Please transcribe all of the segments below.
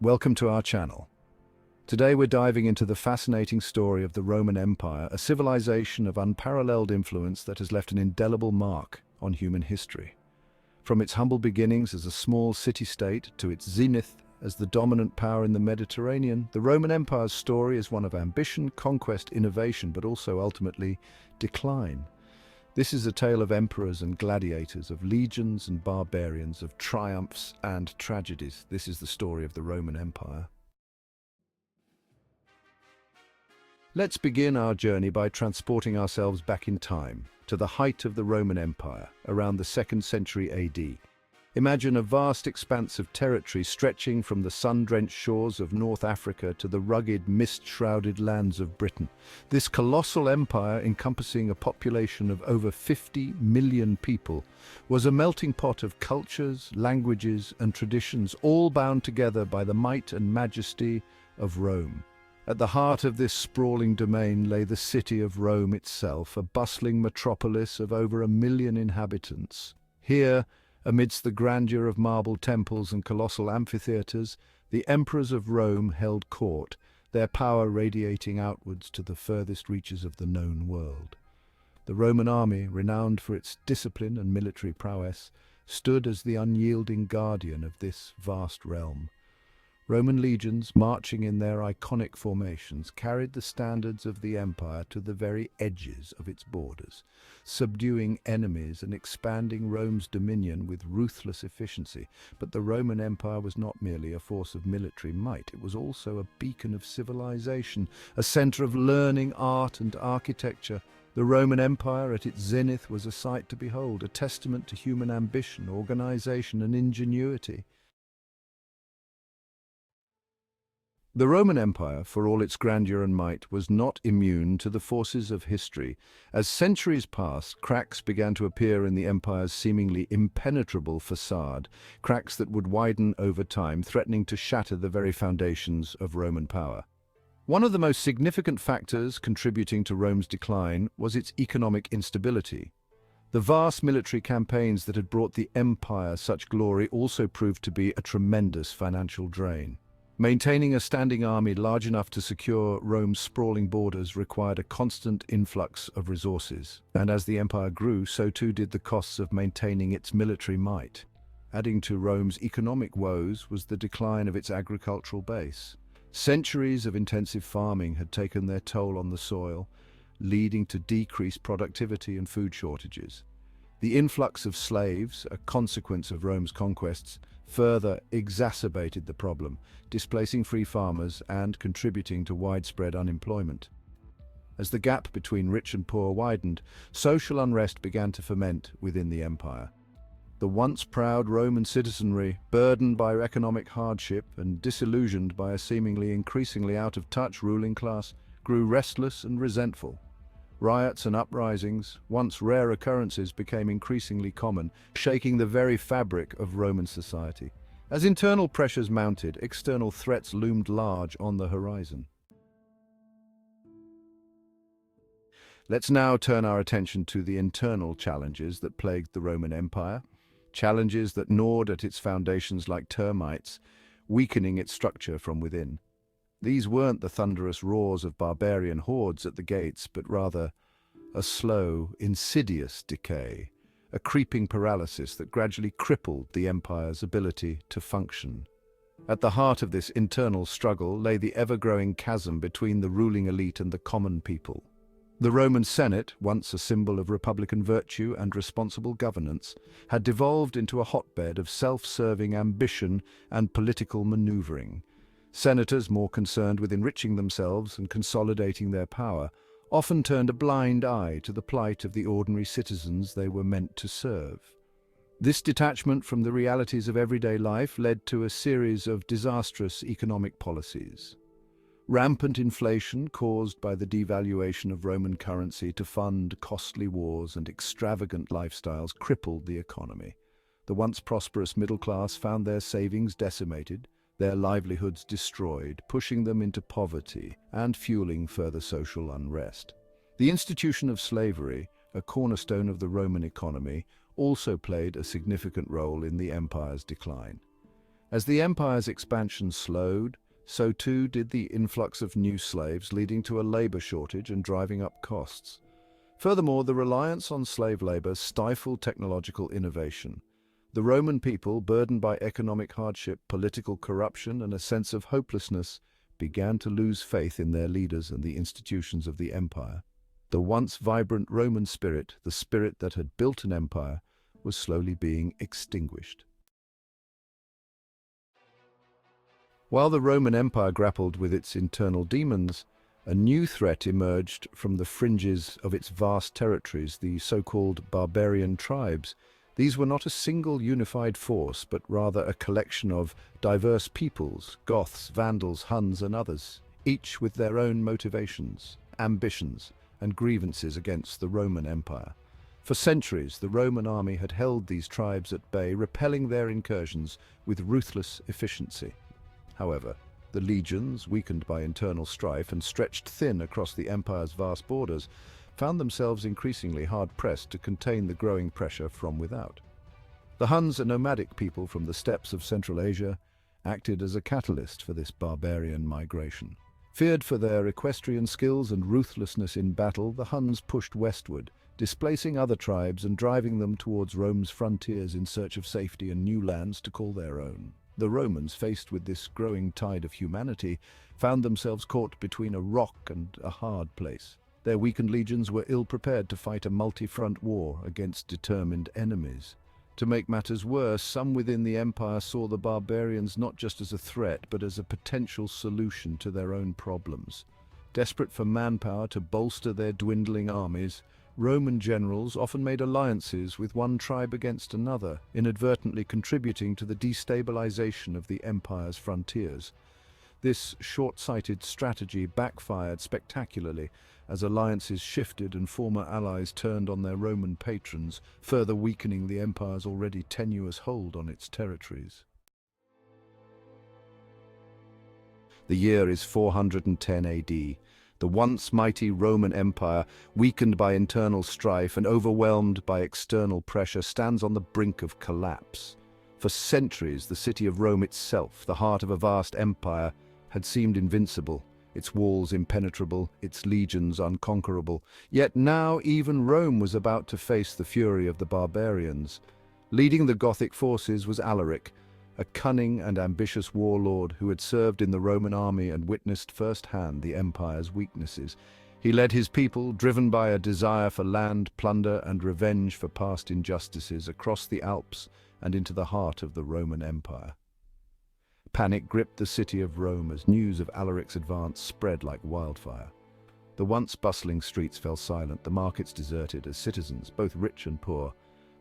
Welcome to our channel. Today we're diving into the fascinating story of the Roman Empire, a civilization of unparalleled influence that has left an indelible mark on human history. From its humble beginnings as a small city-state to its zenith as the dominant power in the Mediterranean, the Roman Empire's story is one of ambition, conquest, innovation, but also ultimately decline. This is a tale of emperors and gladiators, of legions and barbarians, of triumphs and tragedies. This is the story of the Roman Empire. Let's begin our journey by transporting ourselves back in time, to the height of the Roman Empire, around the 2nd century AD. Imagine a vast expanse of territory stretching from the sun-drenched shores of North Africa to the rugged, mist-shrouded lands of Britain. This colossal empire, encompassing a population of over 50 million people, was a melting pot of cultures, languages, and traditions, all bound together by the might and majesty of Rome. At the heart of this sprawling domain lay the city of Rome itself, a bustling metropolis of over 1 million inhabitants. Here, amidst the grandeur of marble temples and colossal amphitheatres, the emperors of Rome held court, their power radiating outwards to the furthest reaches of the known world. The Roman army, renowned for its discipline and military prowess, stood as the unyielding guardian of this vast realm. Roman legions, marching in their iconic formations, carried the standards of the empire to the very edges of its borders, subduing enemies and expanding Rome's dominion with ruthless efficiency. But the Roman Empire was not merely a force of military might, it was also a beacon of civilization, a center of learning, art, and architecture. The Roman Empire at its zenith was a sight to behold, a testament to human ambition, organization, and ingenuity. The Roman Empire, for all its grandeur and might, was not immune to the forces of history. As centuries passed, cracks began to appear in the empire's seemingly impenetrable facade, cracks that would widen over time, threatening to shatter the very foundations of Roman power. One of the most significant factors contributing to Rome's decline was its economic instability. The vast military campaigns that had brought the empire such glory also proved to be a tremendous financial drain. Maintaining a standing army large enough to secure Rome's sprawling borders required a constant influx of resources, and as the empire grew, so too did the costs of maintaining its military might. Adding to Rome's economic woes was the decline of its agricultural base. Centuries of intensive farming had taken their toll on the soil, leading to decreased productivity and food shortages. The influx of slaves, a consequence of Rome's conquests, further exacerbated the problem, displacing free farmers and contributing to widespread unemployment. As the gap between rich and poor widened, social unrest began to ferment within the empire. The once proud Roman citizenry, burdened by economic hardship and disillusioned by a seemingly increasingly out-of-touch ruling class, grew restless and resentful. Riots and uprisings, once rare occurrences, became increasingly common, shaking the very fabric of Roman society. As internal pressures mounted, external threats loomed large on the horizon. Let's now turn our attention to the internal challenges that plagued the Roman Empire, challenges that gnawed at its foundations like termites, weakening its structure from within. These weren't the thunderous roars of barbarian hordes at the gates, but rather a slow, insidious decay, a creeping paralysis that gradually crippled the empire's ability to function. At the heart of this internal struggle lay the ever-growing chasm between the ruling elite and the common people. The Roman Senate, once a symbol of republican virtue and responsible governance, had devolved into a hotbed of self-serving ambition and political maneuvering. Senators, more concerned with enriching themselves and consolidating their power, often turned a blind eye to the plight of the ordinary citizens they were meant to serve. This detachment from the realities of everyday life led to a series of disastrous economic policies. Rampant inflation, caused by the devaluation of Roman currency to fund costly wars and extravagant lifestyles, crippled the economy. The once prosperous middle class found their savings decimated, their livelihoods destroyed, pushing them into poverty and fueling further social unrest. The institution of slavery, a cornerstone of the Roman economy, also played a significant role in the empire's decline. As the empire's expansion slowed, so too did the influx of new slaves, leading to a labor shortage and driving up costs. Furthermore, the reliance on slave labor stifled technological innovation. The Roman people, burdened by economic hardship, political corruption, and a sense of hopelessness, began to lose faith in their leaders and the institutions of the empire. The once vibrant Roman spirit, the spirit that had built an empire, was slowly being extinguished. While the Roman Empire grappled with its internal demons, a new threat emerged from the fringes of its vast territories, the so-called barbarian tribes. These were not a single unified force, but rather a collection of diverse peoples, Goths, Vandals, Huns, and others, each with their own motivations, ambitions, and grievances against the Roman Empire. For centuries, the Roman army had held these tribes at bay, repelling their incursions with ruthless efficiency. However, the legions, weakened by internal strife and stretched thin across the empire's vast borders, found themselves increasingly hard-pressed to contain the growing pressure from without. The Huns, a nomadic people from the steppes of Central Asia, acted as a catalyst for this barbarian migration. Feared for their equestrian skills and ruthlessness in battle, the Huns pushed westward, displacing other tribes and driving them towards Rome's frontiers in search of safety and new lands to call their own. The Romans, faced with this growing tide of humanity, found themselves caught between a rock and a hard place. Their weakened legions were ill-prepared to fight a multi-front war against determined enemies. To make matters worse, some within the empire saw the barbarians not just as a threat, but as a potential solution to their own problems. Desperate for manpower to bolster their dwindling armies, Roman generals often made alliances with one tribe against another, inadvertently contributing to the destabilization of the empire's frontiers. This short-sighted strategy backfired spectacularly as alliances shifted and former allies turned on their Roman patrons, further weakening the empire's already tenuous hold on its territories. The year is 410 AD. The once mighty Roman Empire, weakened by internal strife and overwhelmed by external pressure, stands on the brink of collapse. For centuries, the city of Rome itself, the heart of a vast empire, had seemed invincible, its walls impenetrable, its legions unconquerable. Yet now even Rome was about to face the fury of the barbarians. Leading the Gothic forces was Alaric, a cunning and ambitious warlord who had served in the Roman army and witnessed firsthand the empire's weaknesses. He led his people, driven by a desire for land, plunder, and revenge for past injustices, across the Alps and into the heart of the Roman Empire. Panic gripped the city of Rome as news of Alaric's advance spread like wildfire. The once bustling streets fell silent, the markets deserted, as citizens, both rich and poor,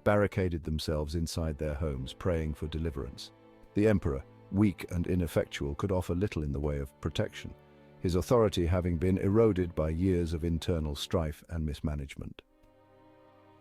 barricaded themselves inside their homes, praying for deliverance. The emperor, weak and ineffectual, could offer little in the way of protection, his authority having been eroded by years of internal strife and mismanagement.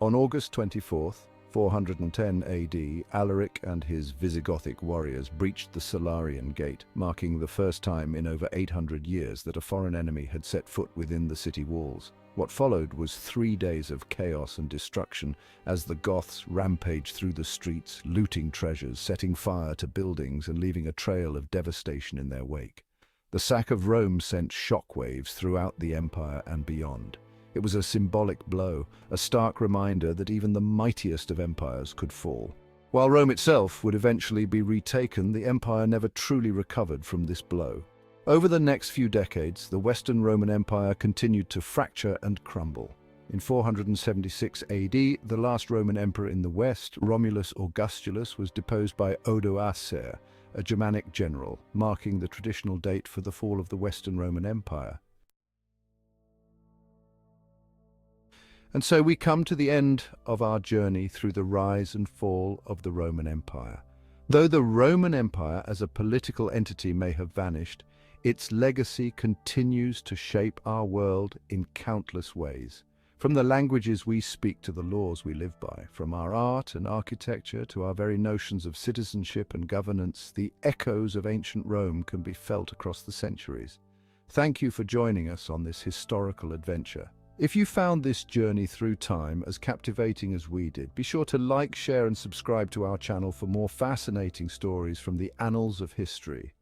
On August 24th, 410 AD, Alaric and his Visigothic warriors breached the Salarian Gate, marking the first time in over 800 years that a foreign enemy had set foot within the city walls. What followed was 3 days of chaos and destruction as the Goths rampaged through the streets, looting treasures, setting fire to buildings, and leaving a trail of devastation in their wake. The sack of Rome sent shockwaves throughout the empire and beyond. It was a symbolic blow, a stark reminder that even the mightiest of empires could fall. While Rome itself would eventually be retaken, the empire never truly recovered from this blow. Over the next few decades, the Western Roman Empire continued to fracture and crumble. In 476 AD, the last Roman emperor in the West, Romulus Augustulus, was deposed by Odoacer, a Germanic general, marking the traditional date for the fall of the Western Roman Empire. And so we come to the end of our journey through the rise and fall of the Roman Empire. Though the Roman Empire as a political entity may have vanished, its legacy continues to shape our world in countless ways. From the languages we speak to the laws we live by, from our art and architecture to our very notions of citizenship and governance, the echoes of ancient Rome can be felt across the centuries. Thank you for joining us on this historical adventure. If you found this journey through time as captivating as we did, be sure to like, share and subscribe to our channel for more fascinating stories from the annals of history.